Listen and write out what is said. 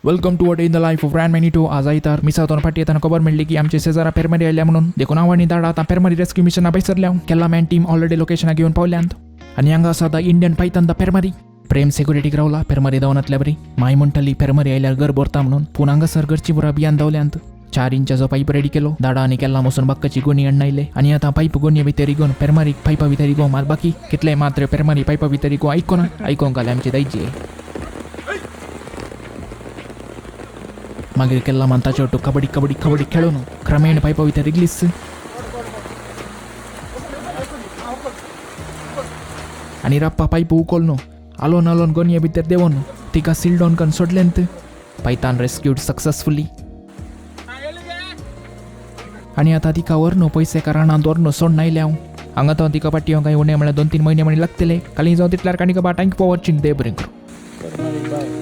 Welcome to a day in the life of Ran Magneto. आज आई तर मिसावतून फाटी येताना खबर मिळली की आमचे शेजारा पेरमरी आल्या म्हणून देखून आव्हानी दाडा आता पेरमरी रेस्क्यू मिशन बैसरल्या केला मॅन टीम ऑलरेडी लोकेशन घेऊन पावल्यांत आणि हांगा आसा द इंडियन पायथन द पेरमरी प्रेम सेक्युरिटीक रावला पेरमरी दावनातल्या बरी माय म्हणटली पेरमरी आयल्यार घर भरता म्हणून पूण हांगासर घरची बुरा बियान दावल्यांत 4 इंचाचो पाईप रेडी केलो दाडा आनी केला मसून बाक्काची गोणी अण्णायले आणि आता पाईप गोणी भितर इगोन पेरमरीक पाईपा भितर इगो मार बाकी कितले मात्र पेरमरी पाईपा भितर इगो आयकोंक घाले आमची दायची मागीर केला म्हणता चोटू कबड्डी कबड्डी कबड्डी खेळून क्रमेण पाईपा भितर रिगलीस आणि रप्पा पाईप उकोलनो आलोन आलोन गोनिये भितर देवोन तिका सील डावन करून सोडलेंत पायथान रेस्क्यूड सक्सेसफुली आणि आता तिका व्हरनो पयसे कारणान व्हरनो सोडून आयल्या हांगा तो तिका पाटी काय उणे म्हळ्यार 2-3 म्हयने म्हणी लागतले काली जावन तितल्यार काणी का टांक पवरची दे बरें करूं